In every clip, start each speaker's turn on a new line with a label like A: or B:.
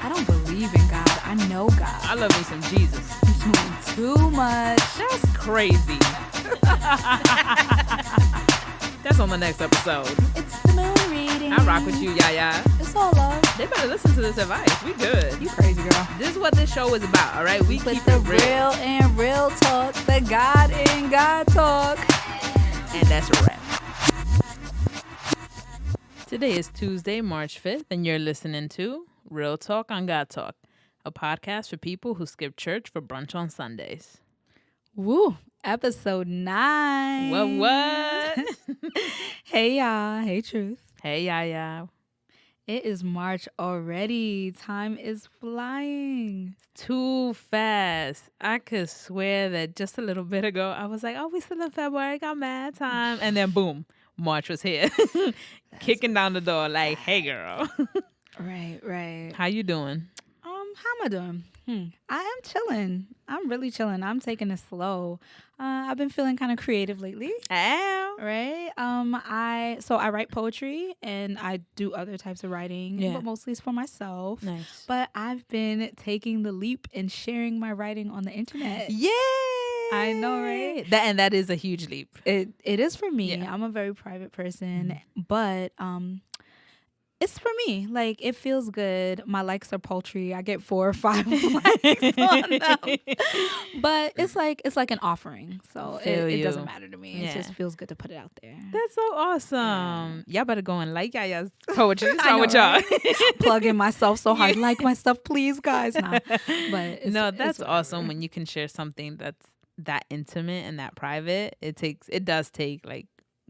A: I don't believe in God. I know God.
B: I love me some Jesus.
A: You're doing too much.
B: That's crazy. That's on the next episode.
A: It's the moon reading.
B: I rock with you, YaYa.
A: It's all love.
B: They better listen to this advice. We good.
A: You crazy girl.
B: This is what this show is about, all right? We
A: With
B: keep
A: the
B: it real.
A: and real talk, the God in God talk.
B: And that's a wrap. Today is Tuesday, March 5th, and you're listening to Real Talk on God Talk, a podcast for people who skip church for brunch on Sundays.
A: Woo. Episode 9.
B: What?
A: Hey, y'all. Hey, Truth.
B: Hey, YaYa.
A: It is March already. Time is flying.
B: Too fast. I could swear that just a little bit ago, I was like, oh, we still in February, got mad time. And then boom, March was here. Kicking down the door like, hey, girl.
A: Right.
B: How you doing?
A: How am I doing? I am chilling. I'm really chilling. I'm taking it slow. I've been feeling kind of creative lately.
B: Ow.
A: Right. I write poetry and I do other types of writing, but mostly it's for myself.
B: Nice.
A: But I've been taking the leap and sharing my writing on the internet.
B: Yay!
A: I know, right?
B: That is a huge leap.
A: It is for me.
B: Yeah.
A: I'm a very private person, but it's for me. Like, it feels good. My likes are paltry. I get 4 or 5 likes on them. But it's like an offering. So it doesn't matter to me. It just feels good to put it out there.
B: That's so awesome. Y'all better go and like YaYa's poetry. What's wrong with y'all?
A: Plugging myself so hard. Like my stuff, please, guys. Nah. But
B: that's awesome when you can share something that's that intimate and that private. It does take like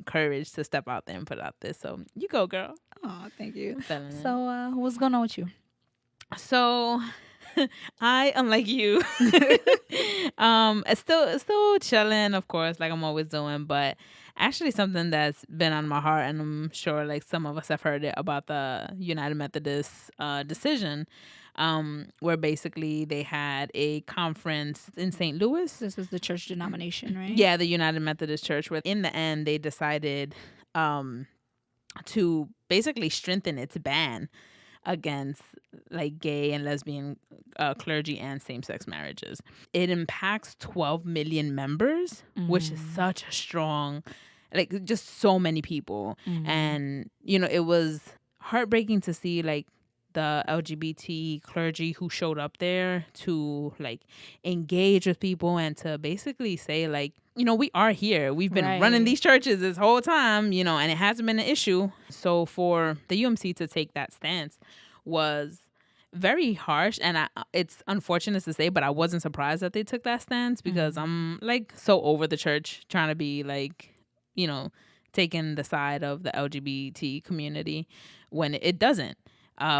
B: courage to step out there and put it out there. So you go, girl.
A: Oh, thank you.
B: So
A: what's going on with you?
B: So I, unlike you, still chilling, of course, like I'm always doing, but actually something that's been on my heart, and I'm sure like some of us have heard it about the United Methodist decision, where basically they had a conference in St. Louis.
A: This is the church denomination, right?
B: Yeah, the United Methodist Church, where in the end they decided to basically strengthen its ban against like gay and lesbian clergy and same-sex marriages. It impacts 12 million members, which is such a strong, like just so many people. And, it was heartbreaking to see like the LGBT clergy who showed up there to like engage with people and to basically say like, we are here. We've been running these churches this whole time, and it hasn't been an issue. So for the UMC to take that stance was very harsh. And it's unfortunate to say, but I wasn't surprised that they took that stance because I'm like so over the church trying to be like, taking the side of the LGBT community when it doesn't.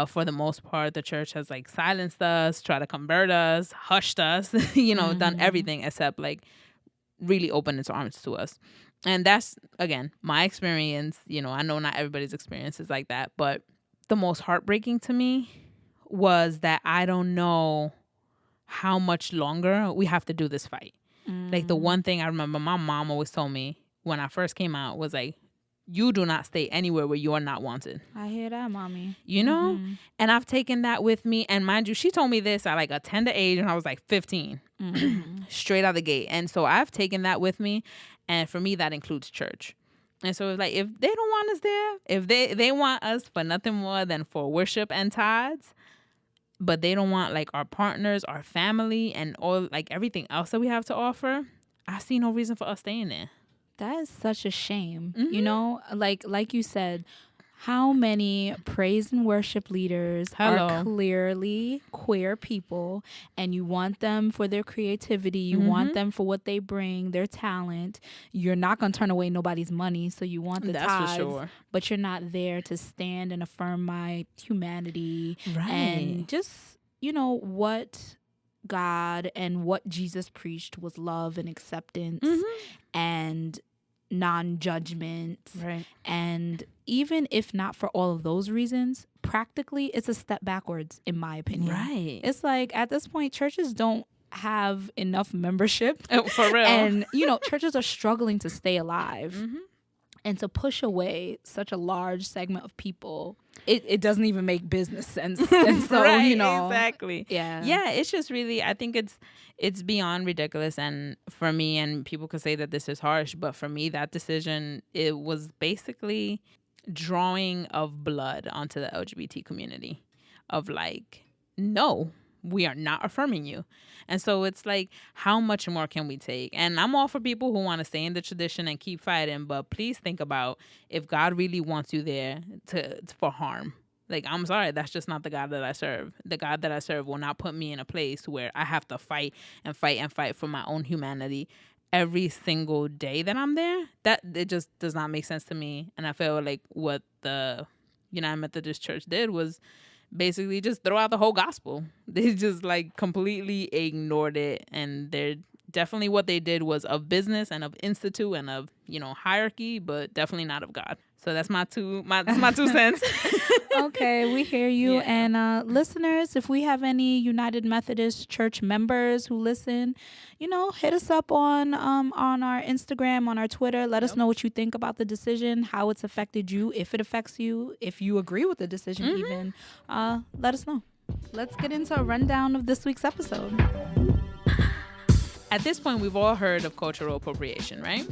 B: For the most part, the church has like silenced us, tried to convert us, hushed us, done everything except like really open its arms to us. And that's, again, my experience. I know not everybody's experience is like that, but the most heartbreaking to me was that I don't know how much longer we have to do this fight. Like the one thing I remember my mom always told me when I first came out was like, you do not stay anywhere where you are not wanted.
A: I hear that, mommy.
B: And I've taken that with me. And mind you, she told me this at like a tender age when I was like 15, straight out the gate. And so I've taken that with me. And for me, that includes church. And so it's like, if they don't want us there, if they want us for nothing more than for worship and tithes, but they don't want like our partners, our family, and all like everything else that we have to offer, I see no reason for us staying there.
A: That is such a shame. Like you said, how many praise and worship leaders are clearly queer people, and you want them for their creativity, you want them for what they bring, their talent. You're not going to turn away nobody's money, so you want the tithes, for sure. But you're not there to stand and affirm my humanity and just, what God and what Jesus preached was love and acceptance and non-judgment. And even if not for all of those reasons, practically it's a step backwards in my opinion. It's like at this point churches don't have enough membership.
B: For real.
A: And churches are struggling to stay alive. And to push away such a large segment of people it doesn't even make business sense. And so,
B: right,
A: you know.
B: exactly. Yeah, it's just really, I think it's beyond ridiculous. And for me, and people could say that this is harsh, but for me, that decision, it was basically drawing of blood onto the LGBT community of like, no, we are not affirming you. And so it's like, how much more can we take? And I'm all for people who want to stay in the tradition and keep fighting, but please think about if God really wants you there for harm. Like, I'm sorry, that's just not the God that I serve. The God that I serve will not put me in a place where I have to fight and fight and fight for my own humanity every single day that I'm there. That it just does not make sense to me. And I feel like what the United Methodist Church did was basically just throw out the whole gospel. They just like completely ignored it. And they're definitely, what they did was of business and of institute and of, hierarchy, but definitely not of God. So that's my two cents.
A: Okay, we hear you.
B: Yeah.
A: And listeners, if we have any United Methodist Church members who listen, hit us up on our Instagram, on our Twitter. Let us know what you think about the decision, how it's affected you, if it affects you, if you agree with the decision even. Let us know. Let's get into a rundown of this week's episode.
B: At this point, we've all heard of cultural appropriation, right?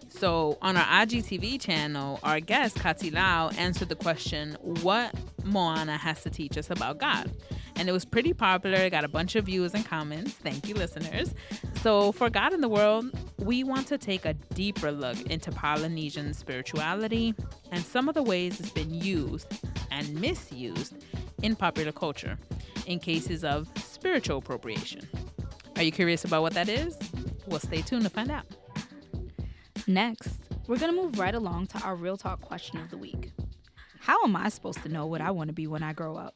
B: So on our IGTV channel, our guest, Kati Lau, answered the question, what Moana has to teach us about God? And it was pretty popular. It got a bunch of views and comments. Thank you, listeners. So for God in the World, we want to take a deeper look into Polynesian spirituality and some of the ways it's been used and misused in popular culture in cases of spiritual appropriation. Are you curious about what that is? Well, stay tuned to find out.
A: Next, we're going to move right along to our Real Talk question of the week. How am I supposed to know what I want to be when I grow up?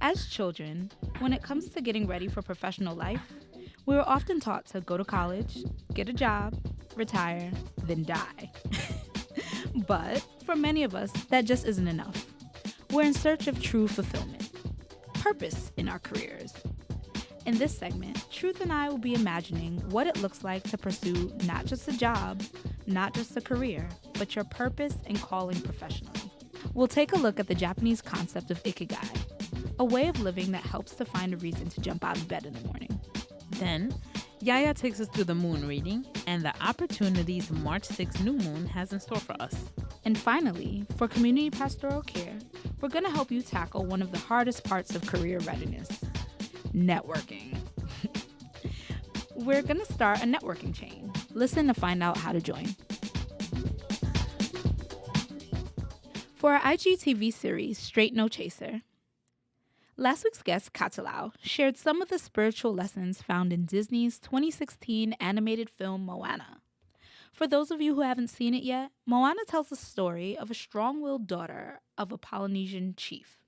A: As children, when it comes to getting ready for professional life, we were often taught to go to college, get a job, retire, then die. But for many of us, that just isn't enough. We're in search of true fulfillment, purpose in our careers. In this segment, Truth and I will be imagining what it looks like to pursue not just a job, not just a career, but your purpose and calling professionally. We'll take a look at the Japanese concept of Ikigai, a way of living that helps to find a reason to jump out of bed in the morning.
B: Then, YaYa takes us through the moon reading and the opportunities March 6th new moon has in store for us.
A: And finally, for community pastoral care, we're going to help you tackle one of the hardest parts of career readiness: networking. We're going to start a networking chain. Listen to find out how to join. For our IGTV series, Straight No Chaser, last week's guest, Kati Lau, shared some of the spiritual lessons found in Disney's 2016 animated film Moana. For those of you who haven't seen it yet, Moana tells the story of a strong-willed daughter of a Polynesian chief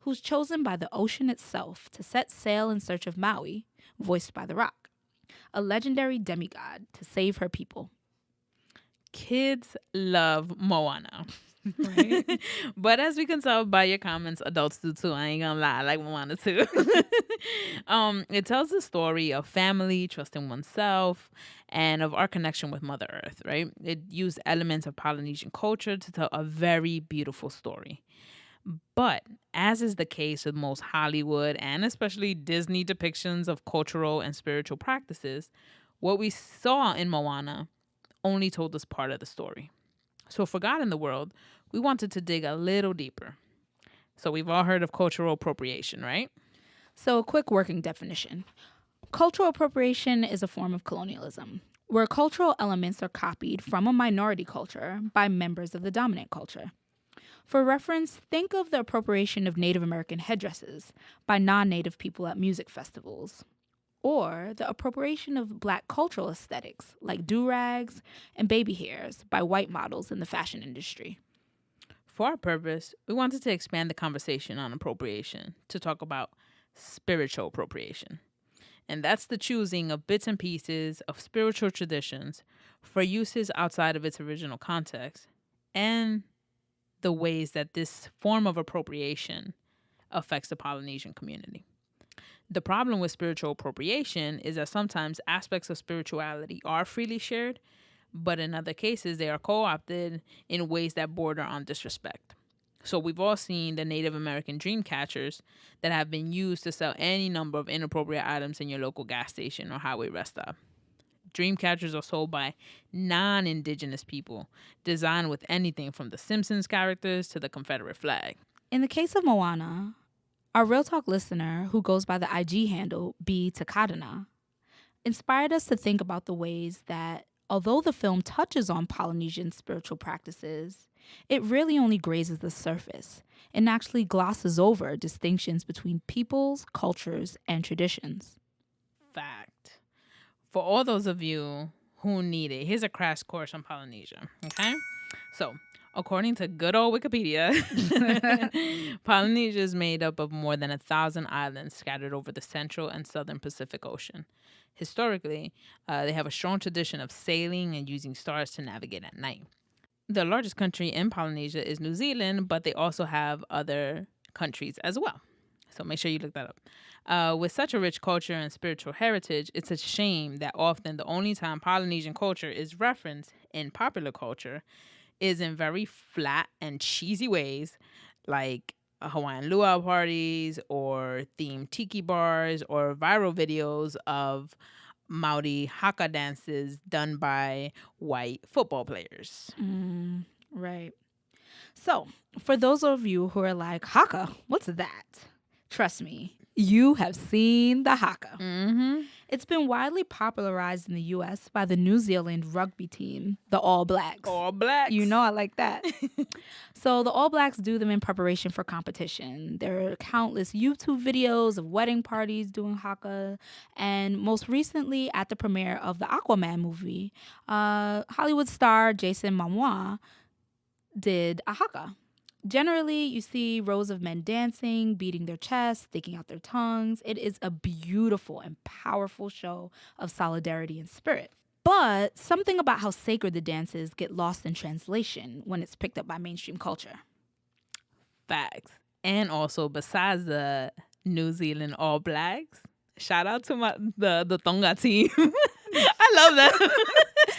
A: who's chosen by the ocean itself to set sail in search of Maui, voiced by The Rock, a legendary demigod, to save her people.
B: Kids love Moana. Right? But as we can tell by your comments, adults do too. I ain't gonna lie, I like Moana too. It tells the story of family, trusting oneself, and of our connection with Mother Earth, right? It used elements of Polynesian culture to tell a very beautiful story. But as is the case with most Hollywood and especially Disney depictions of cultural and spiritual practices, what we saw in Moana only told us part of the story. So for God in the World, we wanted to dig a little deeper. So we've all heard of cultural appropriation, right?
A: So a quick working definition. Cultural appropriation is a form of colonialism, where cultural elements are copied from a minority culture by members of the dominant culture. For reference, think of the appropriation of Native American headdresses by non-Native people at music festivals, or the appropriation of Black cultural aesthetics like do-rags and baby hairs by white models in the fashion industry.
B: For our purpose, we wanted to expand the conversation on appropriation to talk about spiritual appropriation. And that's the choosing of bits and pieces of spiritual traditions for uses outside of its original context, and the ways that this form of appropriation affects the Polynesian community. The problem with spiritual appropriation is that sometimes aspects of spirituality are freely shared, but in other cases, they are co-opted in ways that border on disrespect. So we've all seen the Native American dream catchers that have been used to sell any number of inappropriate items in your local gas station or highway rest stop. Dream catchers are sold by non-indigenous people, designed with anything from the Simpsons characters to the Confederate flag.
A: In the case of Moana, our Real Talk listener, who goes by the IG handle B Takadana, inspired us to think about the ways that, although the film touches on Polynesian spiritual practices, it really only grazes the surface and actually glosses over distinctions between peoples, cultures, and traditions.
B: Fact. For all those of you who need it, here's a crash course on Polynesia, okay? So, according to good old Wikipedia, Polynesia is made up of more than 1,000 islands scattered over the central and southern Pacific Ocean. Historically, they have a strong tradition of sailing and using stars to navigate at night. The largest country in Polynesia is New Zealand, but they also have other countries as well. So make sure you look that up. With such a rich culture and spiritual heritage, it's a shame that often the only time Polynesian culture is referenced in popular culture is in very flat and cheesy ways, like Hawaiian luau parties or themed tiki bars or viral videos of Maori haka dances done by white football players.
A: Right. So, for those of you who are like, haka, what's that? Trust me, you have seen the haka.
B: Mm-hmm.
A: It's been widely popularized in the U.S. by the New Zealand rugby team, the All Blacks.
B: All Blacks.
A: You know I like that. So the All Blacks do them in preparation for competition. There are countless YouTube videos of wedding parties doing haka. And most recently, at the premiere of the Aquaman movie, Hollywood star Jason Momoa did a haka. Generally, you see rows of men dancing, beating their chests, sticking out their tongues. It is a beautiful and powerful show of solidarity and spirit. But something about how sacred the dances get lost in translation when it's picked up by mainstream culture.
B: Facts. And also, besides the New Zealand All Blacks, shout out to the Tonga team. I love that.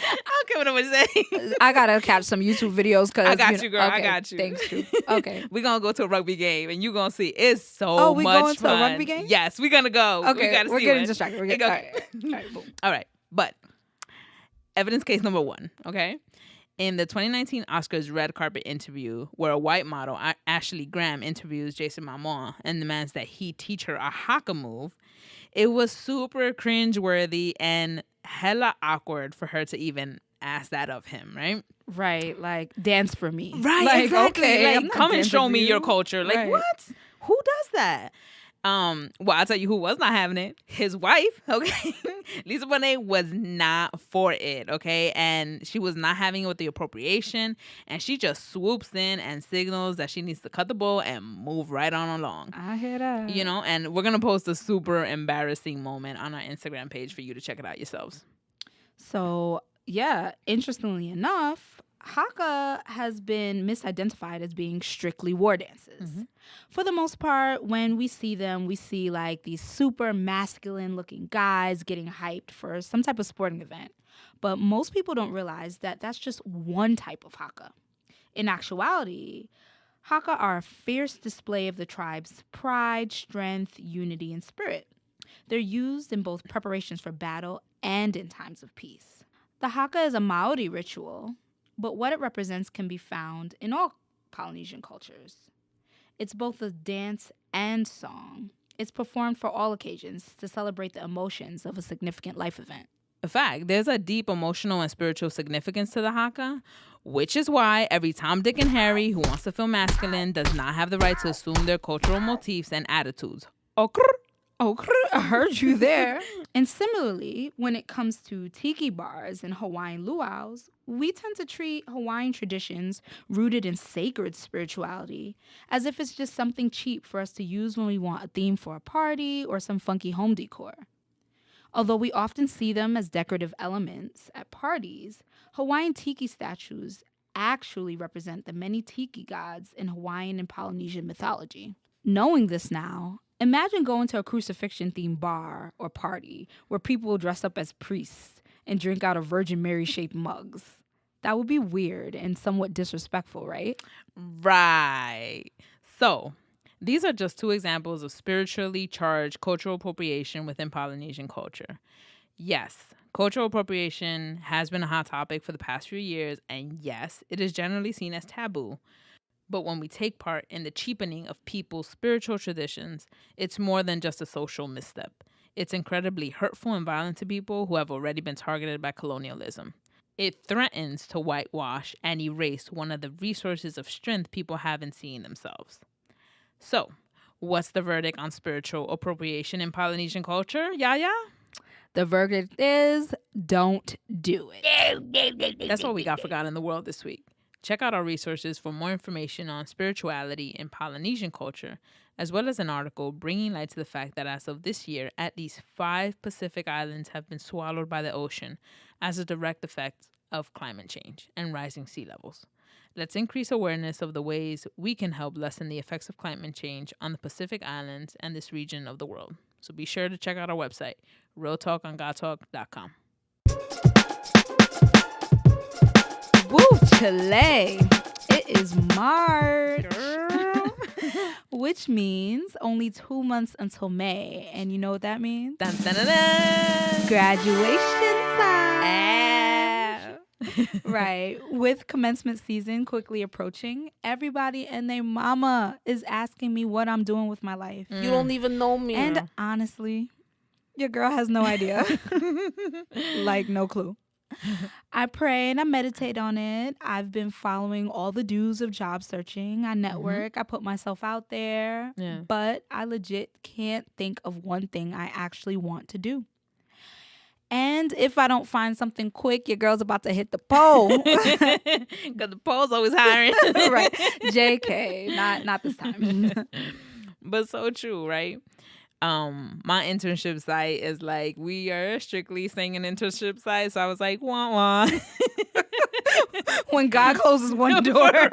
B: I don't care what I'm saying.
A: I gotta catch some YouTube videos because
B: I got you, girl.
A: Okay,
B: I got you.
A: Thanks, Drew. Okay,
B: we're gonna go to a rugby game, and you're gonna see it's so
A: we
B: much
A: going to
B: fun.
A: a rugby game?
B: Yes, we're gonna go.
A: Okay, we're getting distracted. We're getting
B: all
A: right, boom.
B: All right, but evidence case number 1. Okay, in the 2019 Oscars red carpet interview, where a white model, Ashley Graham, interviews Jason Momoa and demands that he teach her a haka move, it was super cringeworthy and hella awkward for her to even ask that of him, right?
A: Right, like dance for me.
B: Right,
A: like,
B: exactly.
A: Okay,
B: like, come and show me your culture. Like, what? Who does that? Well, I'll tell you who was not having it. His wife, okay? Lisa Bonet was not for it, okay? And she was not having it with the appropriation. And she just swoops in and signals that she needs to cut the bull and move right on along.
A: I hear that.
B: You know, and we're going to post a super embarrassing moment on our Instagram page for you to check it out yourselves.
A: So, yeah, interestingly enough, haka has been misidentified as being strictly war dances. Mm-hmm. For the most part, when we see them, we see like these super masculine looking guys getting hyped for some type of sporting event. But most people don't realize that that's just one type of haka. In actuality, haka are a fierce display of the tribe's pride, strength, unity, and spirit. They're used in both preparations for battle and in times of peace. The haka is a Maori ritual, but what it represents can be found in all Polynesian cultures. It's both a dance and song. It's performed for all occasions to celebrate the emotions of a significant life event.
B: In fact, there's a deep emotional and spiritual significance to the haka, which is why every Tom, Dick, and Harry who wants to feel masculine does not have the right to assume their cultural motifs and attitudes.
A: I heard you there. And similarly, when it comes to tiki bars and Hawaiian luau's, we tend to treat Hawaiian traditions rooted in sacred spirituality as if it's just something cheap for us to use when we want a theme for a party or some funky home decor. Although we often see them as decorative elements at parties, Hawaiian tiki statues actually represent the many tiki gods in Hawaiian and Polynesian mythology. Knowing this now, imagine going to a crucifixion-themed bar or party where people will dress up as priests and drink out of Virgin Mary-shaped mugs. That would be weird and somewhat disrespectful, right?
B: Right. So, these are just 2 examples of spiritually charged cultural appropriation within Polynesian culture. Yes, cultural appropriation has been a hot topic for the past few years, and yes, it is generally seen as taboo. But when we take part in the cheapening of people's spiritual traditions, it's more than just a social misstep. It's incredibly hurtful and violent to people who have already been targeted by colonialism. It threatens to whitewash and erase one of the resources of strength people have in seeing themselves. So, what's the verdict on spiritual appropriation in Polynesian culture, YaYa?
A: The verdict is don't do it.
B: That's what we got for God in the world this week. Check out our resources for more information on spirituality in Polynesian culture, as well as an article bringing light to the fact that as of this year, at least 5 Pacific islands have been swallowed by the ocean as a direct effect of climate change and rising sea levels. Let's increase awareness of the ways we can help lessen the effects of climate change on the Pacific Islands and this region of the world. So be sure to check out our website, realtalkongodtalk.com.
A: Woo, Chile. It is March.
B: Girl.
A: Which means only 2 months until May. And you know what that means?
B: Dun, dun, dun, dun.
A: Graduation time.
B: Ah.
A: Right. With commencement season quickly approaching, everybody and their mama is asking me what I'm doing with my life.
C: You don't even know me.
A: And honestly, your girl has no idea. Like, no clue. I pray and I meditate on it. I've been following all the do's of job searching. I network. I put myself out there.
B: Yeah.
A: But I legit can't think of one thing I actually want to do. And if I don't find something quick, your girl's about to hit the pole.
B: Because the pole's always hiring.
A: Right. JK. Not this time.
B: But so true, right? My internship site is like, we are strictly saying an internship site. So I was like, wah wah.
A: When God closes one door.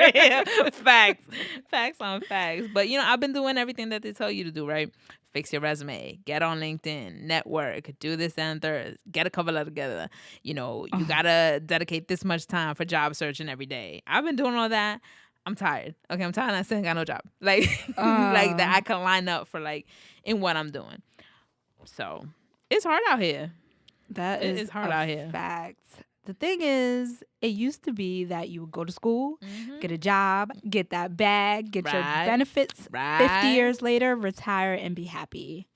B: Facts on facts. But I've been doing everything that they tell you to do, right? Fix your resume, get on LinkedIn, network, do this and third, get a cover letter together. You gotta dedicate this much time for job searching every day. I've been doing all that. I'm tired. Okay, I'm tired and I still ain't got no job. Like that I can line up for in what I'm doing. So it's hard out here.
A: That is
B: it's hard out here.
A: Fact. The thing is, it used to be that you would go to school, get a job, get that bag, get your benefits, 50 years later, retire and be happy.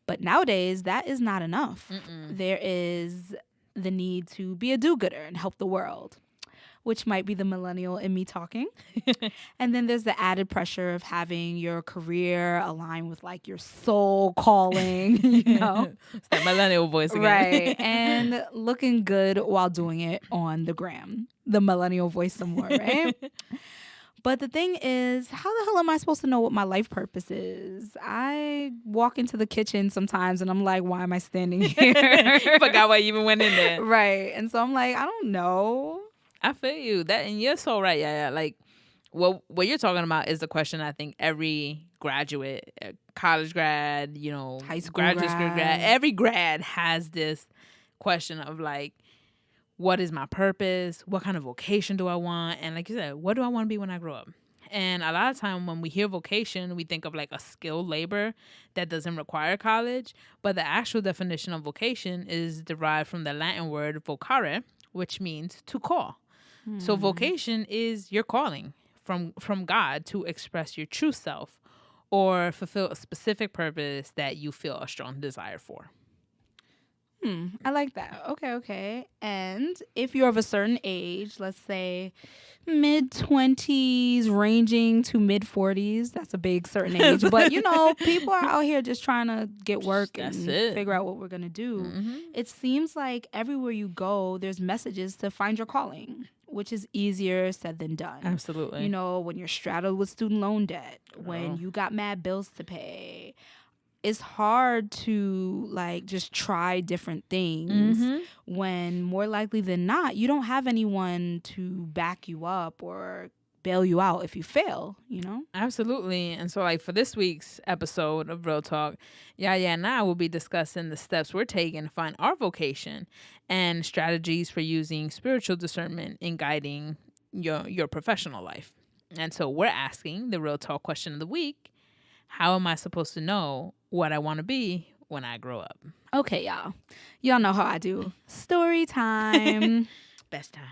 A: But nowadays, that is not enough. There is the need to be a do-gooder and help the world, which might be the millennial in me talking. And then there's the added pressure of having your career align with your soul calling,
B: It's that millennial voice again.
A: Right. And looking good while doing it on the gram. The millennial voice some more, right? But the thing is, how the hell am I supposed to know what my life purpose is? I walk into the kitchen sometimes and I'm like, why am I standing here?
B: Forgot why you even went in there.
A: Right. And so I'm like, I don't know.
B: I feel you. And you're so right. Yeah. Like, what you're talking about is the question I think every graduate, college grad,
A: high school
B: graduate school grad, every grad has this question of what is my purpose? What kind of vocation do I want? And like you said, what do I want to be when I grow up? And a lot of time when we hear vocation, we think of a skilled labor that doesn't require college. But the actual definition of vocation is derived from the Latin word vocare, which means to call. So vocation is your calling from God to express your true self or fulfill a specific purpose that you feel a strong desire for.
A: I like that. Okay. And if you're of a certain age, let's say mid-20s ranging to mid-40s, that's a big certain age. But, people are out here just trying to get work and figure out what we're going to do. It seems like everywhere you go, there's messages to find your calling, which is easier said than done.
B: Absolutely.
A: When you're straddled with student loan debt, when you got mad bills to pay, it's hard to just try different things when more likely than not, you don't have anyone to back you up or bail you out if you fail, you know?
B: Absolutely. And so, like, for this week's episode of Real Talk, YaYa and I will be discussing the steps we're taking to find our vocation and strategies for using spiritual discernment in guiding your professional life. And so we're asking the Real Talk question of the week: how am I supposed to know what I want to be when I grow up?
A: Okay, y'all. Y'all know how I do. Story time.
B: Best time.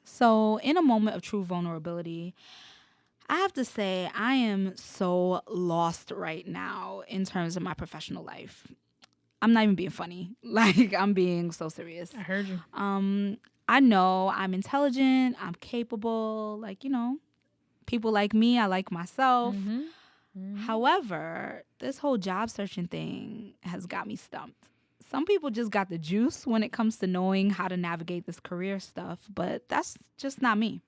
A: So, in a moment of true vulnerability, I have to say I am so lost right now in terms of my professional life. I'm not even being funny. Like, I'm being so serious.
B: I heard you.
A: I know I'm intelligent. I'm capable. Like, you know, people like me. I like myself. However, this whole job searching thing has got me stumped. Some people just got the juice when it comes to knowing how to navigate this career stuff, but that's just not me.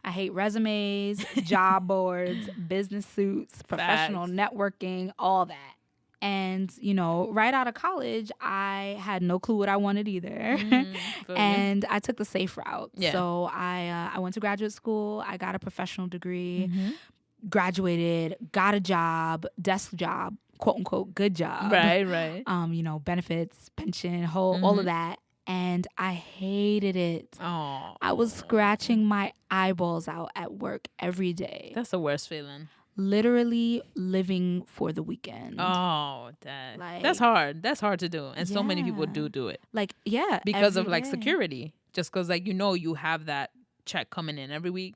A: I hate resumes, job boards, business suits, professional networking, all that. And, you know, right out of college, I had no clue what I wanted either. And I took the safe route. Yeah. So I went to graduate school. I got a professional degree, graduated, got a job, desk job, quote unquote, good job.
B: Right.
A: You know, benefits, pension, all of that. And I hated it.
B: Oh,
A: I was scratching my eyeballs out at work every day.
B: That's the worst feeling.
A: Literally living for the weekend.
B: Oh, that's hard. That's hard to do. And so many people do it.
A: Like, yeah.
B: Because of like security. Just because like, you know, you have that check coming in every week.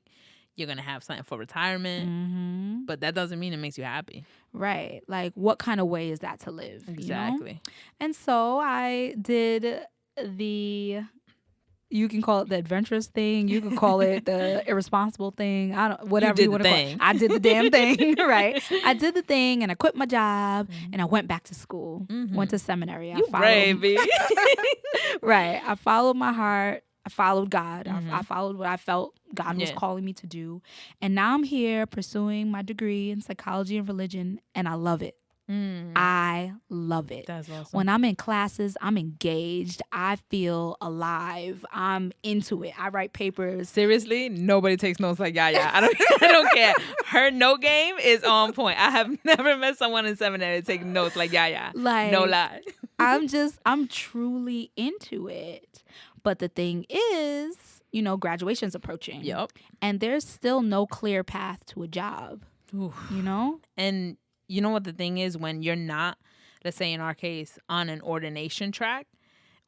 B: You're going to have something for retirement. But that doesn't mean it makes you happy.
A: Right. Like, what kind of way is that to live?
B: Exactly.
A: You know? And so I did you can call it the adventurous thing. You can call it the irresponsible thing. Whatever you want to call it. I did the damn thing, right? I did the thing and I quit my job and I went back to school. Went to seminary.
B: You brave.
A: Right. I followed my heart. I followed God. I followed what I felt God was calling me to do. And now I'm here pursuing my degree in psychology and religion, and I love it. I love it.
B: That's awesome.
A: When I'm in classes, I'm engaged. I feel alive. I'm into it. I write papers.
B: Seriously, nobody takes notes like YaYa. I don't care. Her note game is on point. I have never met someone in seminary to take notes like YaYa.
A: Like,
B: no lie.
A: I'm truly into it. But the thing is, you know, graduation's approaching.
B: Yep.
A: And there's still no clear path to a job.
B: Oof.
A: You know?
B: And you know what the thing is, when you're not, let's say in our case, on an ordination track,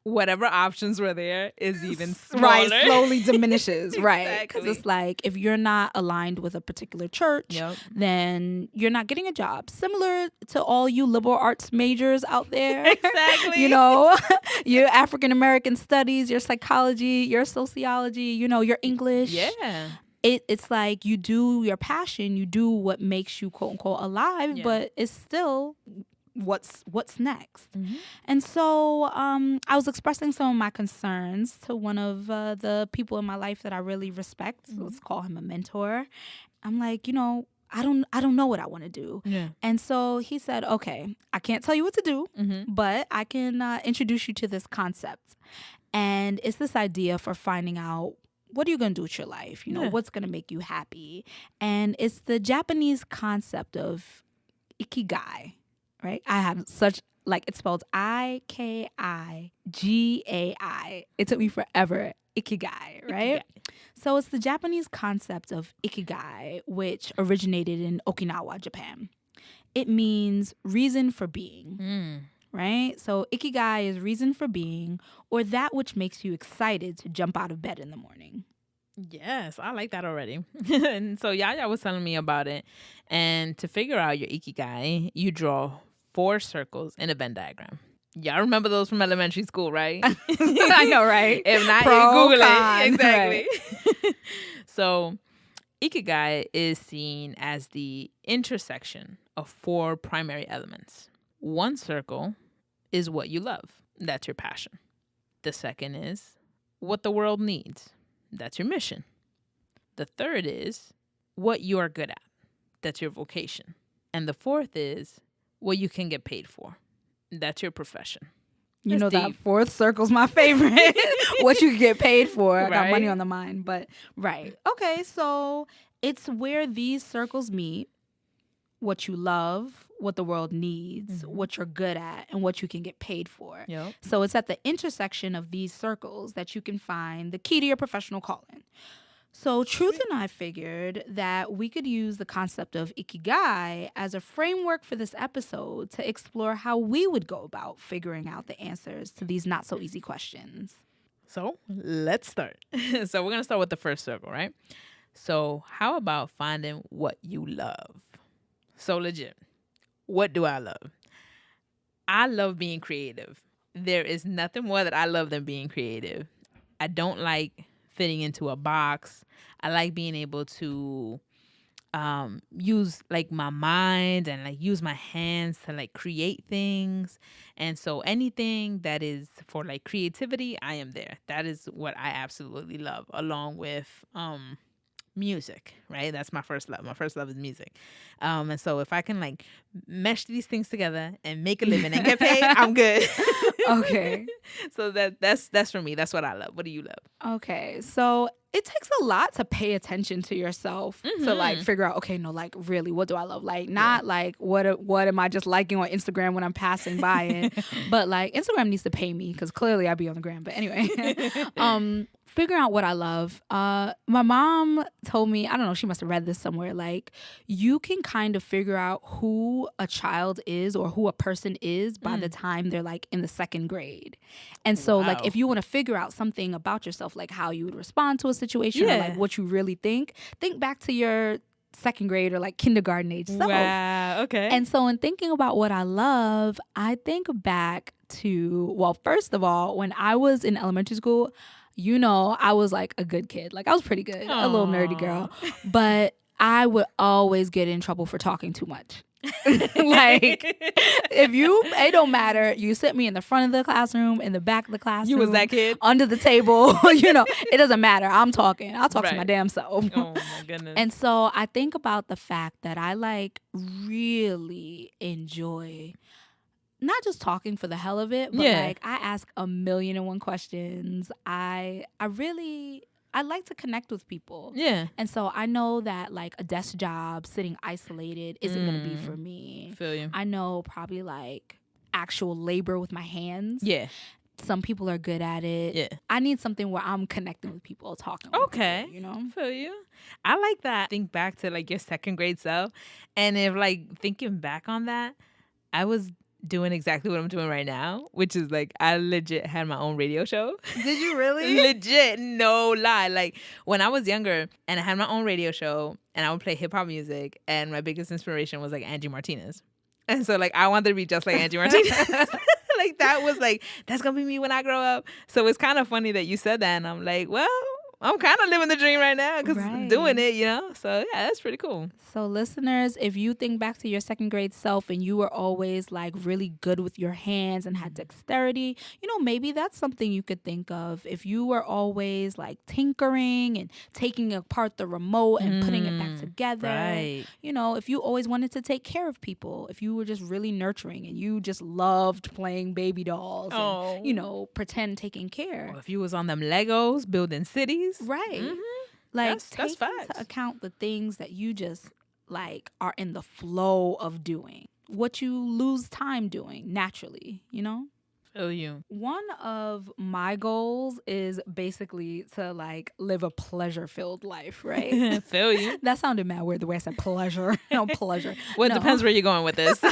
B: whatever options were there is even smaller.
A: Right, slowly diminishes.
B: Exactly.
A: Right. Because it's like, if you're not aligned with a particular church, then you're not getting a job. Similar to all you liberal arts majors out there.
B: Exactly.
A: You know, your African American studies, your psychology, your sociology, you know, your English.
B: Yeah.
A: It's like you do your passion, you do what makes you quote unquote alive, but it's still what's next. And so I was expressing some of my concerns to one of the people in my life that I really respect. Let's call him a mentor. I'm like, you know, I don't know what I want to do. Yeah. And so he said, okay, I can't tell you what to do, but I can introduce you to this concept. And it's this idea for finding out, what are you going to do with your life? You know, what's going to make you happy? And it's the Japanese concept of Ikigai, right? I have such, like, it's spelled Ikigai. It took me forever. Ikigai, right? Ikigai. So it's the Japanese concept of Ikigai, which originated in Okinawa, Japan. It means reason for being. Right? So Ikigai is reason for being, or that which makes you excited to jump out of bed in the morning.
B: Yes, I like that already. And so YaYa was telling me about it. And to figure out your Ikigai, you draw 4 circles in a Venn diagram. Y'all remember those from elementary school, right?
A: I know, right?
B: If not, Google it. Exactly. Right. So Ikigai is seen as the intersection of 4 primary elements. One circle is what you love. That's your passion. The second is what the world needs. That's your mission. The third is what you are good at. That's your vocation. And the fourth is what you can get paid for. That's your profession.
A: You
B: That's
A: know
B: deep.
A: that fourth circle's my favorite. What you get paid for. I got money
B: Right?
A: on the mind. But right. Okay, so it's where these circles meet. What you love, what the world needs, what you're good at, and what you can get paid for.
B: Yep.
A: So it's at the intersection of these circles that you can find the key to your professional calling. So Truth and I figured that we could use the concept of Ikigai as a framework for this episode to explore how we would go about figuring out the answers to these not so easy questions.
B: So let's start. So we're going to start with the first circle, right? So how about finding what you love? So legit, what do I love? I love being creative. There is nothing more that I love than being creative. I don't like fitting into a box. I like being able to use like my mind and like use my hands to like create things. And so anything that is for like creativity, I am there. That is what I absolutely love, along with music, right? That's my first love. My first love is music. And so if I can like mesh these things together and make a living and get paid, I'm good.
A: Okay.
B: So that's for me. That's what I love. What do you love?
A: Okay. So it takes a lot to pay attention to yourself to like figure out, okay, no, like really, what do I love? Like not like what am I just liking on Instagram when I'm passing by it, but like Instagram needs to pay me because clearly I be on the gram. But anyway, figuring out what I love. My mom told me, I don't know, she must have read this somewhere, like you can kind of figure out who a child is or who a person is by the time they're like in the second grade. And so like if you want to figure out something about yourself, like how you would respond to a situation or like what you really think back to your second grade or like kindergarten age self.
B: Wow, okay.
A: And so in thinking about what I love, I think back to, well, first of all, when I was in elementary school, you know, I was like a good kid. Like I was pretty good, a little nerdy girl. But I would always get in trouble for talking too much. Like it don't matter. You sit me in the front of the classroom, in the back of the classroom.
B: You was that kid?
A: Under the table. You know, it doesn't matter. I'm talking. I'll talk to my damn self.
B: Oh my goodness.
A: And so I think about the fact that I like really enjoy not just talking for the hell of it, but like I ask 1,000,001 questions. I like to connect with people.
B: Yeah.
A: And so I know that like a desk job sitting isolated isn't going to be for me.
B: Feel you.
A: I know probably like actual labor with my hands.
B: Yeah.
A: Some people are good at it.
B: Yeah.
A: I need something where I'm connecting with people, talking with people, you know?
B: Feel you. I like that. Think back to like your second grade self. And if like thinking back on that, I was doing exactly what I'm doing right now, which is like I legit had my own radio show.
A: Did you really?
B: Legit, no lie. Like when I was younger and I had my own radio show and I would play hip hop music, and my biggest inspiration was like Angie Martinez. And so like I wanted to be just like Angie Martinez. Like that was like, that's gonna be me when I grow up. So it's kind of funny that you said that, and I'm like, well, I'm kind of living the dream right now because I'm doing it, you know? So, yeah, that's pretty cool.
A: So, listeners, if you think back to your second grade self and you were always, like, really good with your hands and had dexterity, you know, maybe that's something you could think of. If you were always, like, tinkering and taking apart the remote and putting it back together.
B: Right.
A: You know, if you always wanted to take care of people, if you were just really nurturing and you just loved playing baby dolls and, you know, pretend taking care.
B: Or if you was on them Legos building cities.
A: Right. Like
B: that's
A: take into account the things that you just like are in the flow of doing, what you lose time doing naturally, you know?
B: Feel you.
A: One of my goals is basically to like live a pleasure-filled life, right?
B: Feel you.
A: That sounded mad weird the way I said pleasure. No pleasure.
B: Well, it depends where you're going with this.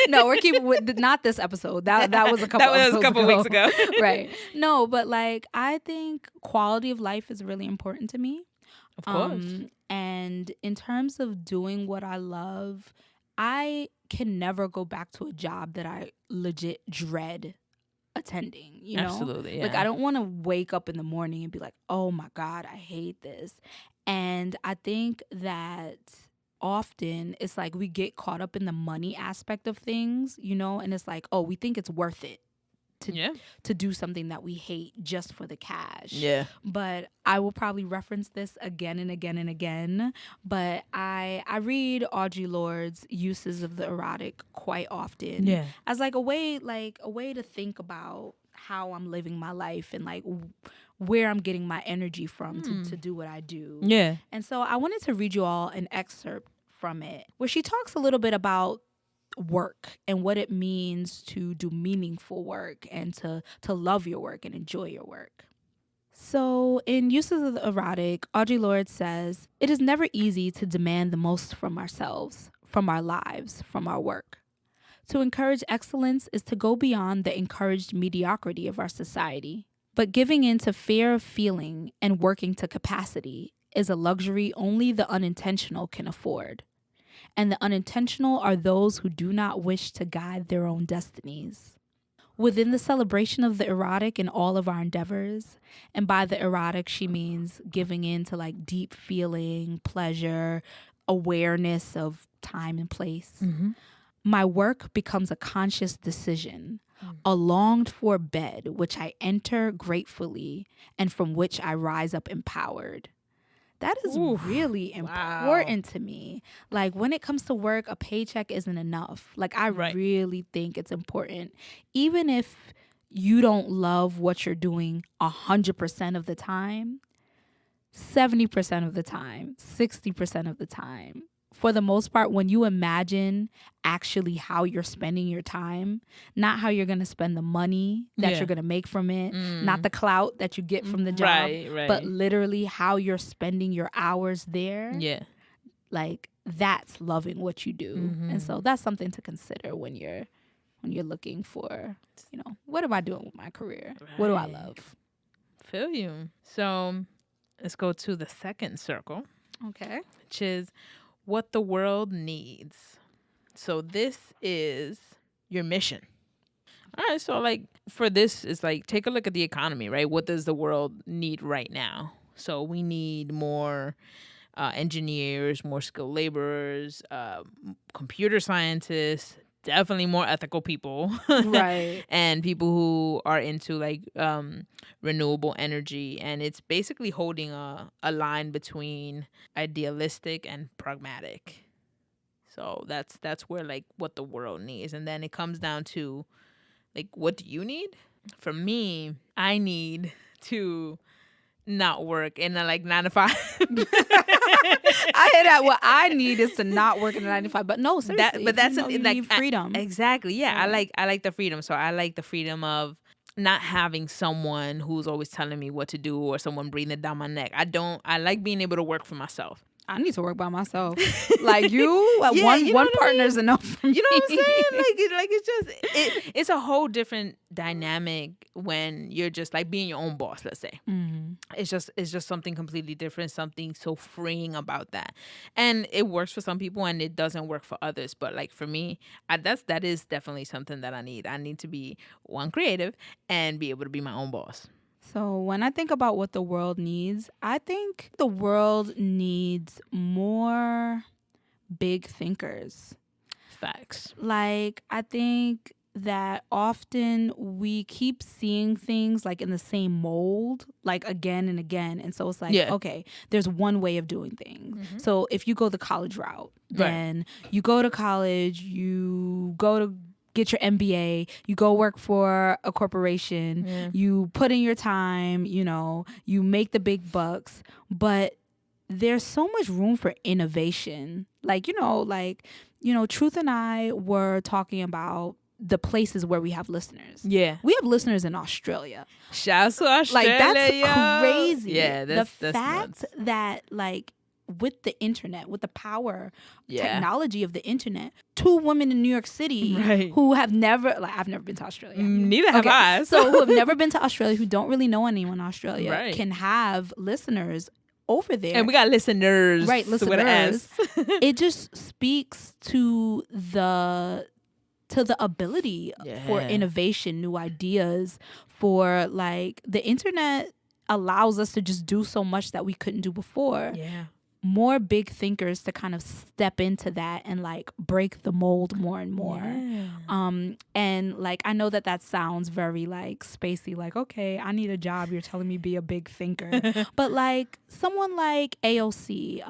A: No, we're keeping with not this episode. That was a couple
B: weeks ago.
A: Right. No, but like I think quality of life is really important to me.
B: Of course.
A: And in terms of doing what I love, I can never go back to a job that I legit dread attending, you know?
B: Absolutely, yeah.
A: Like I don't want to wake up in the morning and be like, oh my God, I hate this. And I think that often it's like we get caught up in the money aspect of things, you know, and it's like, oh, we think it's worth it to do something that we hate just for the cash.
B: Yeah.
A: But I will probably reference this again and again and again. But I read Audre Lorde's Uses of the Erotic quite often as like a way to think about how I'm living my life and like where I'm getting my energy from to do what I do.
B: Yeah.
A: And so I wanted to read you all an excerpt from it where she talks a little bit about work and what it means to do meaningful work and to love your work and enjoy your work. So in Uses of the Erotic, Audre Lorde says, "It is never easy to demand the most from ourselves, from our lives, from our work. To encourage excellence is to go beyond the encouraged mediocrity of our society. But giving in to fear of feeling and working to capacity is a luxury only the unintentional can afford. And the unintentional are those who do not wish to guide their own destinies." Within the celebration of the erotic in all of our endeavors, and by the erotic she means giving in to like deep feeling, pleasure, awareness of time and place, my work becomes a conscious decision, a longed for bed which I enter gratefully and from which I rise up empowered. That is really important to me. Like when it comes to work, a paycheck isn't enough. Like I really think it's important. Even if you don't love what you're doing 100% of the time, 70% of the time, 60% of the time, for the most part, when you imagine actually how you're spending your time, not how you're going to spend the money that you're going to make from it, not the clout that you get from the job, but literally how you're spending your hours there. Yeah. Like that's loving what you do. And so that's something to consider when you're looking for, what am I doing with my career? What do I love?
B: Feel you. So let's go to the second circle.
A: Okay.
B: Which is what the world needs. So this is your mission. All right, so like for this, it's like take a look at the economy, right? What does the world need right now? So we need more engineers, more skilled laborers, computer scientists, definitely more ethical people,
A: right?
B: And people who are into like renewable energy. And it's basically holding a line between idealistic and pragmatic. So that's where like what the world needs. And then it comes down to like, what do you need? For me, I need to not work in a like 9 to 5.
A: I hear that. What I need is to not work in a 9 to 5. But no, seriously.
B: But that's
A: you
B: like
A: need freedom.
B: Exactly. Yeah. I like the freedom. So I like the freedom of not having someone who's always telling me what to do or someone breathing down my neck. I like being able to work for myself.
A: I need to work by myself. Like you, one partner's enough for me.
B: You know what I'm saying? Like it's just it's a whole different dynamic when you're just like being your own boss. Let's say it's just something completely different. Something so freeing about that, and it works for some people and it doesn't work for others. But like for me, that is definitely something that I need. I need to be creative and be able to be my own boss.
A: So when I think about what the world needs, I think the world needs more big thinkers.
B: Facts.
A: Like, I think that often we keep seeing things like in the same mold, like again and again. And so it's like, okay, there's one way of doing things. So if you go the college route, then you go to college, you go to get your MBA, you go work for a corporation, you put in your time, you make the big bucks, but there's so much room for innovation. Like, Truth and I were talking about the places where we have listeners. Yeah. We have listeners in Australia.
B: Shouts to Australia.
A: Like, that's crazy.
B: Yeah, that's
A: the fact
B: nuts.
A: that, like, with the internet, with the power, technology of the internet, 2 women in New York City who have never, I've never been to Australia.
B: Neither have I.
A: So who have never been to Australia, who don't really know anyone in Australia, can have listeners over there.
B: And we got listeners.
A: Right, listeners. It just speaks to the ability for innovation, new ideas, for like the internet allows us to just do so much that we couldn't do before. Yeah. more big thinkers to kind of step into that and like break the mold more and more. And like, I know that sounds very like spacey, like, okay, I need a job, you're telling me be a big thinker. But like someone like AOC,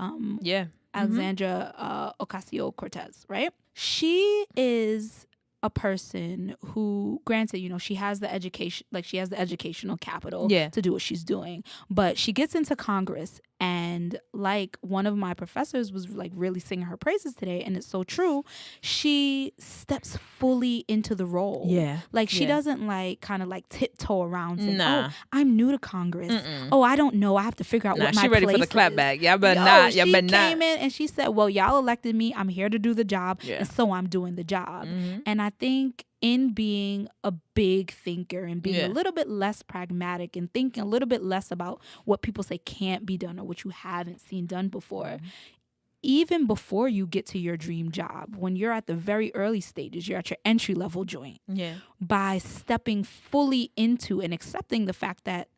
A: Alexandra Ocasio-Cortez, right? She is a person who, granted, you know, she has the education, like she has the educational capital to do what she's doing, but she gets into Congress, and like one of my professors was like really singing her praises today, and it's so true. She steps fully into the role. Like she doesn't like kind of like tiptoe around saying, oh, I'm new to Congress. Oh, I don't know, I have to figure out what my place is. She ready for the clapback. She came in and she said, well, y'all elected me, I'm here to do the job, and so I'm doing the job. And I think in being a big thinker and being a little bit less pragmatic and thinking a little bit less about what people say can't be done or what you haven't seen done before, even before you get to your dream job, when you're at the very early stages, you're at your entry level joint, by stepping fully into and accepting the fact that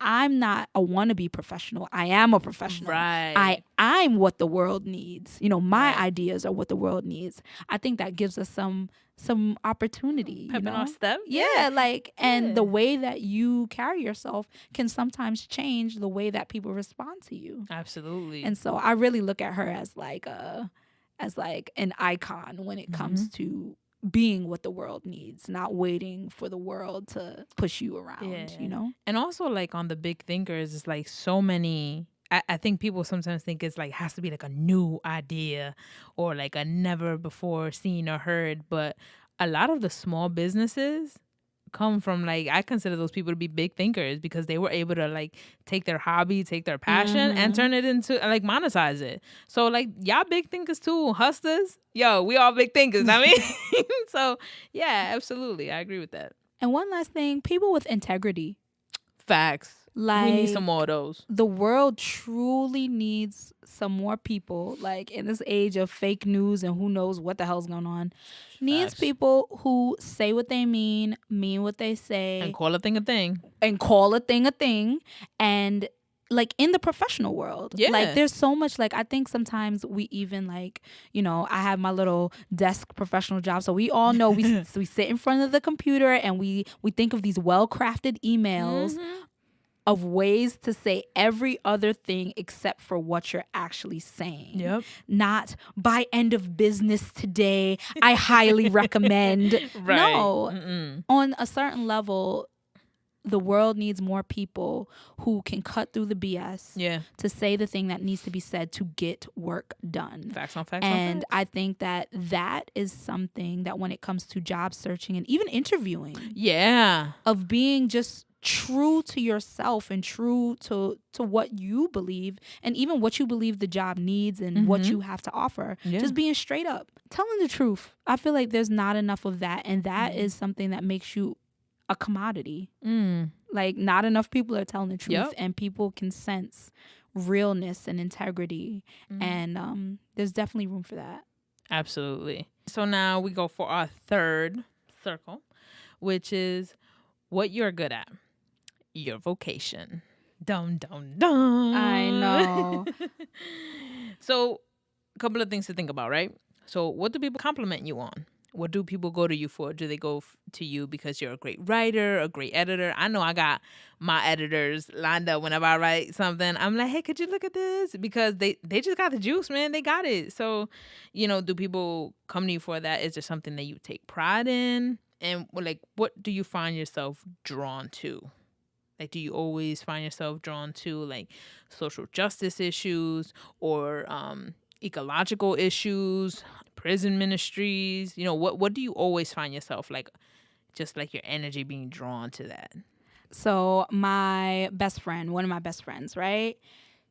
A: I'm not a wannabe professional. I am a professional. I'm what the world needs. You know, my ideas are what the world needs. I think that gives us some opportunity.
B: Pep in our step.
A: And the way that you carry yourself can sometimes change the way that people respond to you.
B: Absolutely.
A: And so I really look at her as like an icon when it comes to being what the world needs, not waiting for the world to push you around, you know?
B: And also like on the big thinkers, it's like so many, I think people sometimes think it's like has to be like a new idea or like a never before seen or heard. But a lot of the small businesses come from like, I consider those people to be big thinkers because they were able to like take their hobby, take their passion and turn it into like monetize it. So like y'all big thinkers too, hustlers. Yo, we all big thinkers. I mean, so yeah, absolutely. I agree with that.
A: And one last thing, people with integrity.
B: Facts.
A: Like,
B: we need some more of those.
A: The world truly needs some more people, like in this age of fake news and who knows what the hell's going on. Needs people who say what they mean what they say.
B: And call a thing a thing.
A: And like in the professional world, like there's so much, like I think sometimes we even like, you know, I have my little desk professional job, so we all know we sit in front of the computer and we think of these well-crafted emails of ways to say every other thing except for what you're actually saying. Not by end of business today, I highly recommend. No. On a certain level, the world needs more people who can cut through the BS to say the thing that needs to be said to get work done.
B: Facts on facts.
A: And I think that is something that when it comes to job searching and even interviewing, of being just true to yourself and true to what you believe and even what you believe the job needs and what you have to offer. Just being straight up, telling the truth. I feel like there's not enough of that, and that is something that makes you a commodity. Like not enough people are telling the truth, and people can sense realness and integrity, and there's definitely room for that.
B: Absolutely. So now we go for our third circle, which is what you're good at. Your vocation. Dum, dum, dum.
A: I know.
B: So a couple of things to think about, right? So what do people compliment you on? What do people go to you for? Do they go to you because you're a great writer, a great editor? I know I got my editors lined up whenever I write something. I'm like, hey, could you look at this? Because they just got the juice, man. They got it. So, you know, do people come to you for that? Is there something that you take pride in? And like, what do you find yourself drawn to? Like, do you always find yourself drawn to like social justice issues or ecological issues, prison ministries? You know, what do you always find yourself like, just like your energy being drawn to that?
A: So my best friend, one of my best friends, right?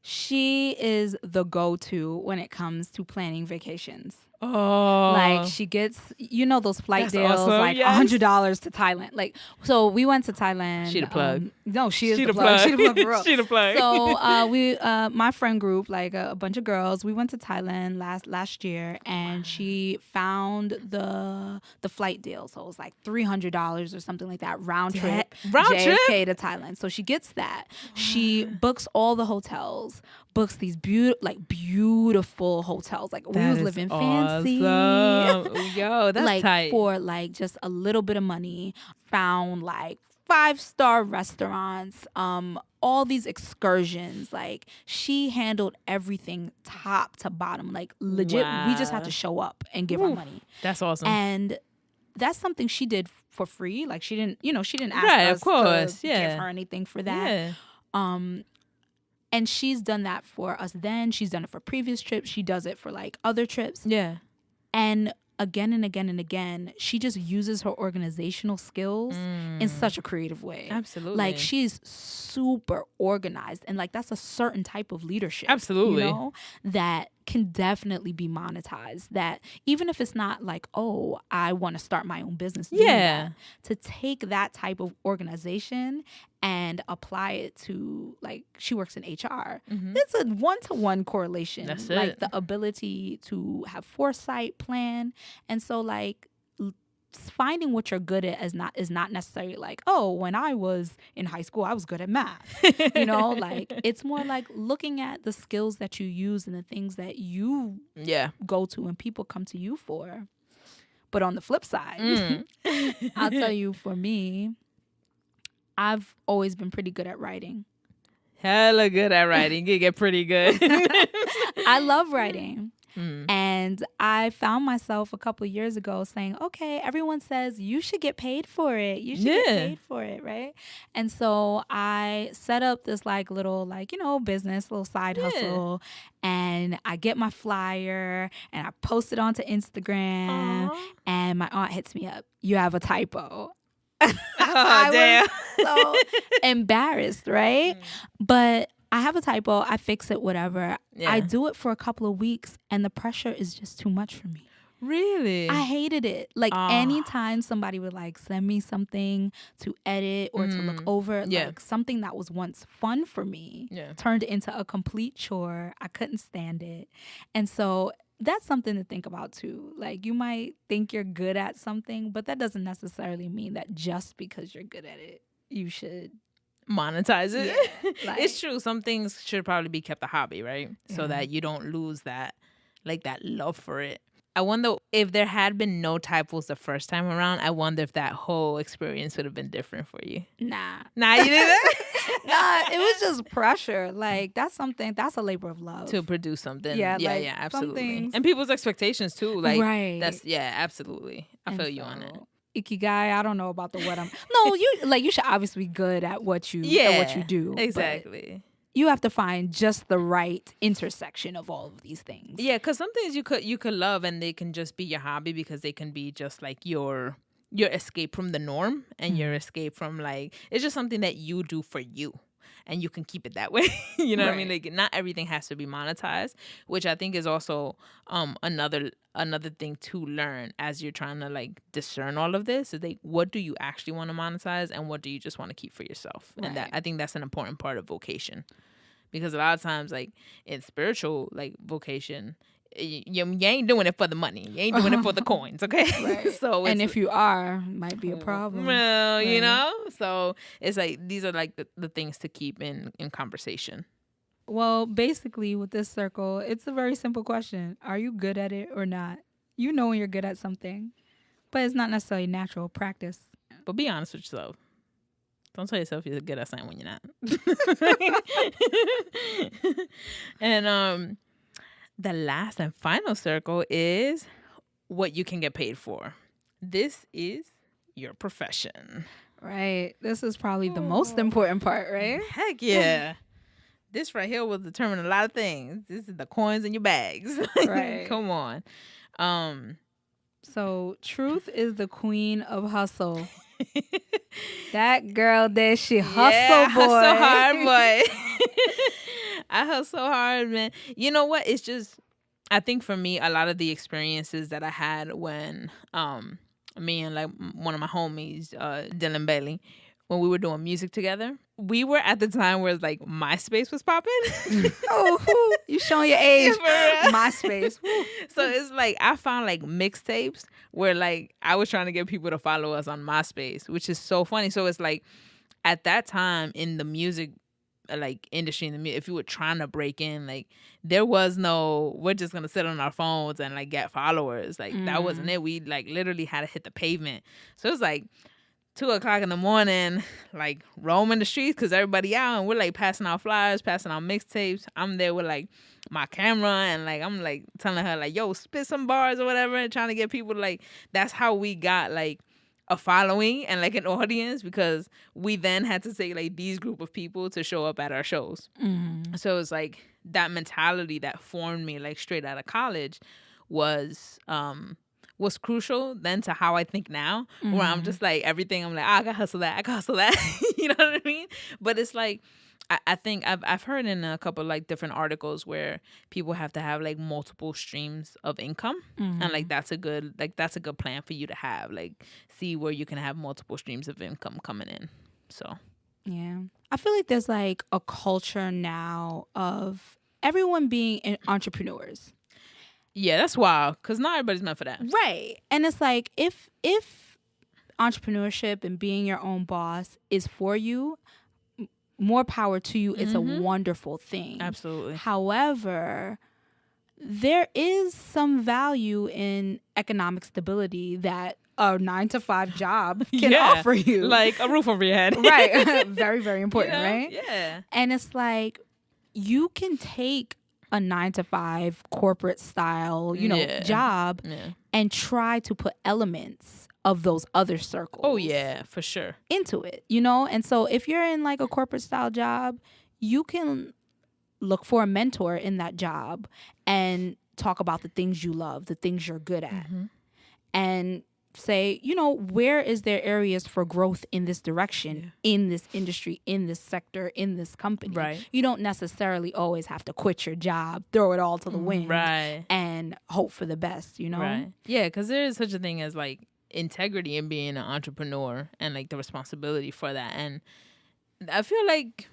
A: She is the go-to when it comes to planning vacations.
B: Oh.
A: Like she gets, those flight
B: That's
A: deals,
B: awesome.
A: like $100 to Thailand. Like, so we went to Thailand.
B: She the plug.
A: No, she is the plug. She the plug for real.
B: She the plug.
A: So we, my friend group, like a bunch of girls, we went to Thailand last year, and she found the flight deal. So it was like $300 or something like that round trip, JFK to Thailand. So she gets that. She books all the hotels, books these beautiful hotels. Like we was living fancy.
B: Yo, that's
A: like
B: tight.
A: For like just a little bit of money, found like 5-star restaurants, all these excursions. Like she handled everything top to bottom. Like legit, we just had to show up and give her money.
B: That's awesome.
A: And that's something she did for free. Like she didn't ask us to give her anything for that. Yeah. And she's done that for us then. She's done it for previous trips. She does it for like other trips.
B: Yeah.
A: And again and again and again, she just uses her organizational skills in such a creative way.
B: Absolutely.
A: Like she's super organized, and like that's a certain type of leadership.
B: Absolutely.
A: That can definitely be monetized. That even if it's not like, oh, I want to start my own business. To take that type of organization and apply it to, like, she works in HR. It's a 1-to-1 correlation.
B: That's
A: like
B: it.
A: the ability to have foresight, plan. And so like finding what you're good at is not necessarily like, oh, when I was in high school, I was good at math. Like it's more like looking at the skills that you use and the things that you go to and people come to you for. But on the flip side, I'll tell you, for me, I've always been pretty good at writing.
B: Hella good at writing. You get pretty good.
A: I love writing. And I found myself a couple of years ago saying, okay, everyone says you should get paid for it. You should get paid for it, right? And so I set up this like little business, little side hustle. And I get my flyer and I post it onto Instagram. And my aunt hits me up. You have a typo. I was so embarrassed, right? But I have a typo. I fix it, whatever. Yeah. I do it for a couple of weeks, and the pressure is just too much for me.
B: Really?
A: I hated it. Like anytime somebody would like send me something to edit or to look over, like something that was once fun for me turned into a complete chore. I couldn't stand it. And so that's something to think about too. Like you might think you're good at something, but that doesn't necessarily mean that just because you're good at it, you should
B: monetize it.
A: Yeah,
B: it's true. Some things should probably be kept a hobby, right? So that you don't lose that love for it. I wonder if there had been no typos the first time around, I wonder if that whole experience would have been different for you.
A: Nah,
B: you didn't?
A: Nah, it was just pressure. Like that's a labor of love.
B: To produce something.
A: Yeah,
B: absolutely. And people's expectations too. Like
A: right.
B: Absolutely. I feel you on that.
A: Ikigai, I don't know about the what I'm. No, you should obviously be good at what you do.
B: Exactly.
A: You have to find just the right intersection of all of these things.
B: Yeah, because some things you could love and they can just be your hobby because they can be just like your escape from the norm and your escape from like it's just something that you do for you. And you can keep it that way. You know what I mean? Like not everything has to be monetized, which I think is also another thing to learn as you're trying to like discern all of this. Is like what do you actually want to monetize and what do you just want to keep for yourself? Right. And that I think that's an important part of vocation. Because a lot of times like in spiritual like vocation, you ain't doing it for the money. You ain't doing it for the coins, okay?
A: Right. So and if you are, might be a problem.
B: Well, right. You know? So it's like these are like the things to keep in conversation.
A: Well, basically with this circle, it's a very simple question. Are you good at it or not? You know when you're good at something, but it's not necessarily natural practice.
B: But be honest with yourself. Don't tell yourself you're good at something when you're not. And the last and final circle is what you can get paid for. This is your profession.
A: Right. This is probably the most important part, right?
B: Heck yeah. This right here will determine a lot of things. This is the coins in your bags. Right. Come on.
A: So Truth is the queen of hustle. That girl there, she hustle, boy.
B: Hustle hard, boy. I hustle hard, man. You know what? It's just I think for me, a lot of the experiences that I had when me and like one of my homies, Dylan Bailey, when we were doing music together, we were at the time where like MySpace was popping.
A: Oh, you showing your age.
B: Yeah,
A: MySpace.
B: So it's like I found like mixtapes where like I was trying to get people to follow us on MySpace, which is so funny. So it's like at that time in the music like industry, if you were trying to break in, like there was no we're just gonna sit on our phones and like get followers. Like that wasn't it. We like literally had to hit the pavement. So it was like 2:00 in the morning, like roaming the streets because everybody out, and we're like passing out flyers, passing out mixtapes. I'm there with like my camera, and like I'm like telling her like, yo, spit some bars or whatever, and trying to get people to, like, that's how we got like a following and like an audience, because we then had to say like these group of people to show up at our shows. So it's like that mentality that formed me like straight out of college was crucial then to how I think now, where I'm just like everything I'm like, I gotta hustle that, you know what I mean? But it's like I think I've heard in a couple like different articles where people have to have like multiple streams of income, and like that's a good plan for you to have, like see where you can have multiple streams of income coming in. So
A: yeah, I feel like there's like a culture now of everyone being entrepreneurs.
B: Yeah, that's wild, because not everybody's meant for that.
A: Right. And it's like if entrepreneurship and being your own boss is for you, more power to you. It's a wonderful thing.
B: Absolutely.
A: However, there is some value in economic stability that a 9-to-5 job can offer you.
B: Like a roof over your head.
A: Right. Very, very important, right?
B: Yeah.
A: And it's like you can take a 9-to-5 corporate style, job and try to put elements of those other circles.
B: Oh yeah, for sure.
A: Into it, And so if you're in like a corporate style job, you can look for a mentor in that job and talk about the things you love, the things you're good at. And say, where is there areas for growth in this direction, in this industry, in this sector, in this company?
B: Right.
A: You don't necessarily always have to quit your job, throw it all to the wind, and hope for the best,
B: Right. Yeah, because there is such a thing as like integrity in being an entrepreneur and like the responsibility for that. And I feel like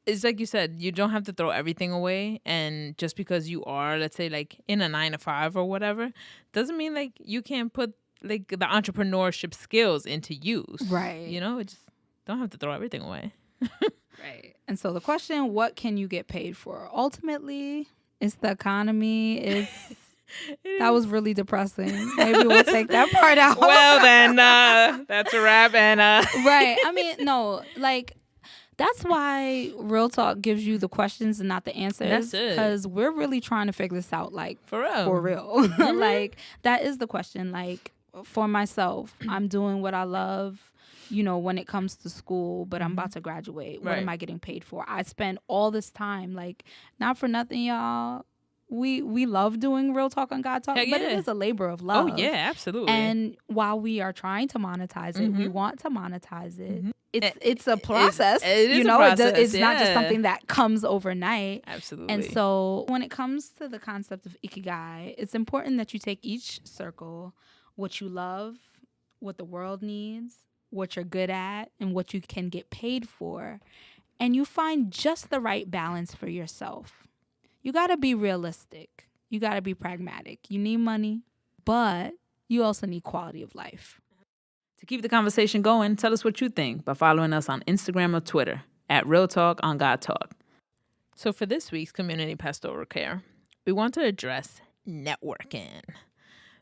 B: it's like you said, you don't have to throw everything away. And just because you are, let's say, like in a 9-to-5 or whatever, doesn't mean like you can't put like the entrepreneurship skills into use.
A: Right.
B: It just don't have to throw everything away.
A: Right. And so the question, what can you get paid for? Ultimately, it's the economy. That was really depressing. Maybe we'll take that part out.
B: Well, then that's a wrap. And
A: right. I mean, no, like that's why Real Talk gives you the questions and not the answers.
B: That's it.
A: Because we're really trying to figure this out, like
B: for real.
A: For real. Like that is the question. Like for myself, I'm doing what I love. When it comes to school, but I'm about to graduate. What am I getting paid for? I spend all this time, like, not for nothing, y'all. We love doing Real Talk on God Talk, but it is a labor of love.
B: Oh, yeah, absolutely.
A: And while we are trying to monetize it, we want to monetize it. It's a process.
B: It is a process.
A: It's not just something that comes overnight.
B: Absolutely.
A: And so when it comes to the concept of Ikigai, it's important that you take each circle, what you love, what the world needs, what you're good at, and what you can get paid for, and you find just the right balance for yourself. You got to be realistic. You got to be pragmatic. You need money, but you also need quality of life.
B: To keep the conversation going, tell us what you think by following us on Instagram or Twitter at Real Talk on God Talk. So for this week's Community Pastoral Care, we want to address networking.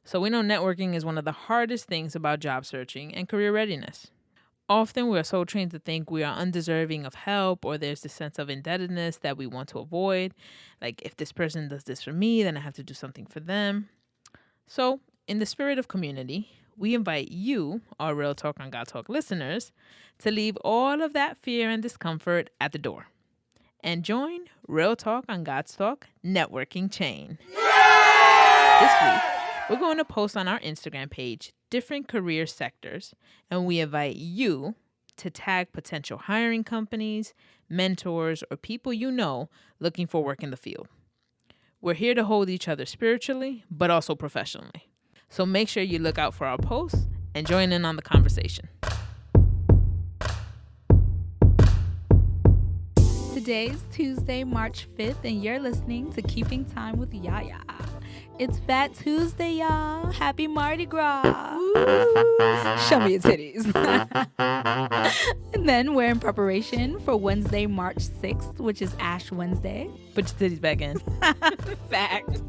B: So we know networking is one of the hardest things about job searching and career readiness. Often we are so trained to think we are undeserving of help, or there's this sense of indebtedness that we want to avoid. Like, if this person does this for me, then I have to do something for them. So in the spirit of community, we invite you, our Real Talk on God Talk listeners, to leave all of that fear and discomfort at the door and join Real Talk on God's Talk networking chain. This week, we're going to post on our Instagram page different career sectors, and we invite you to tag potential hiring companies, mentors, or people you know looking for work in the field. We're here to hold each other spiritually, but also professionally. So make sure you look out for our posts and join in on the conversation.
A: Today's Tuesday, March 5th, and you're listening to Keeping Time with YaYa. It's Fat Tuesday, y'all. Happy Mardi Gras. Show me your titties. And then we're in preparation for Wednesday, March 6th, which is Ash Wednesday.
B: Put your titties back in.
A: Fact.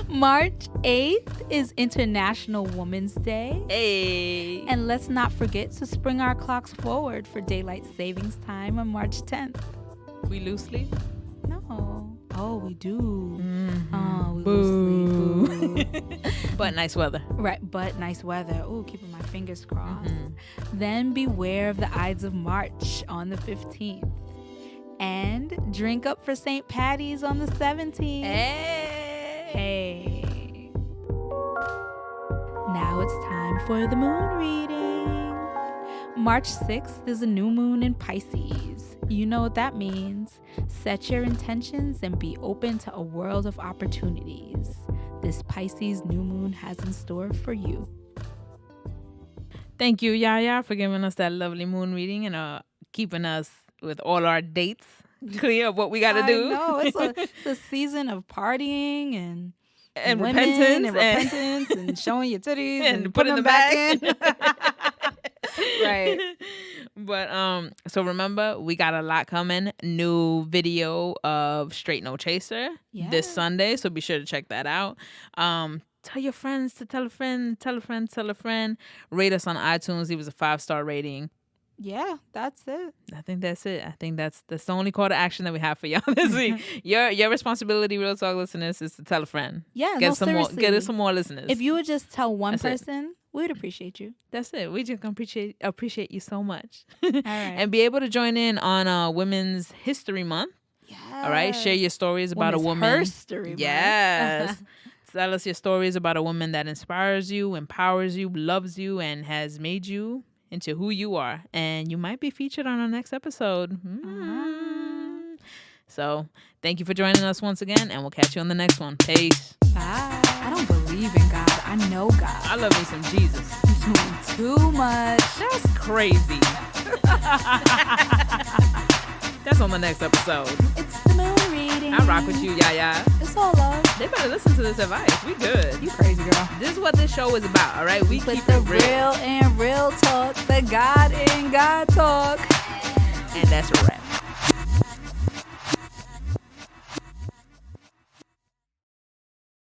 A: March 8th is International Women's Day.
B: Hey.
A: And let's not forget to spring our clocks forward for Daylight Savings Time on March 10th.
B: We lose sleep?
A: No. Oh, we do.
B: Mm-hmm.
A: Oh, we lose sleep.
B: But nice weather.
A: Right, but nice weather. Oh, keeping my fingers crossed. Then beware of the Ides of March on the 15th. And drink up for St. Patty's on the 17th. Hey. Now it's time for the moon reading. March 6th is a new moon in Pisces. You know what that means. Set your intentions and be open to a world of opportunities. This Pisces new moon has in store for you.
B: Thank you, YaYa, for giving us that lovely moon reading and keeping us with all our dates clear of what we got to do.
A: I know. It's a season of partying and
B: repentance
A: and showing your titties
B: and putting them back in.
A: Right.
B: But so remember, we got a lot coming. New video of Straight No Chaser this Sunday, so be sure to check that out. Tell your friends to tell a friend, tell a friend, tell a friend. Rate us on iTunes. Leave us a 5-star rating.
A: Yeah, that's it.
B: I think that's it. I think that's the only call to action that we have for y'all this week. Your responsibility, Real Talk listeners, is to tell a friend.
A: Yeah,
B: get us some more listeners.
A: If you would just tell one
B: that's
A: person, we'd appreciate you.
B: That's it. We just appreciate you so much.
A: All right.
B: And be able to join in on Women's History Month.
A: Yeah.
B: All right. Share your stories about a woman.
A: History Month.
B: Yes. Tell us your stories about a woman that inspires you, empowers you, loves you, and has made you into who you are. And you might be featured on our next episode. So thank you for joining us once again, and we'll catch you on the next one. Peace.
A: Bye. I don't believe in God. I know God.
B: I love me some Jesus.
A: You're doing too much.
B: That's crazy. That's on the next episode.
A: It's the moon reading.
B: I rock with you, YaYa.
A: It's all love.
B: They better listen to this advice. We good.
A: You crazy girl.
B: This is what this show is about, all right? We keep
A: the
B: it real.
A: real and real talk, the God in God talk.
B: And that's a wrap.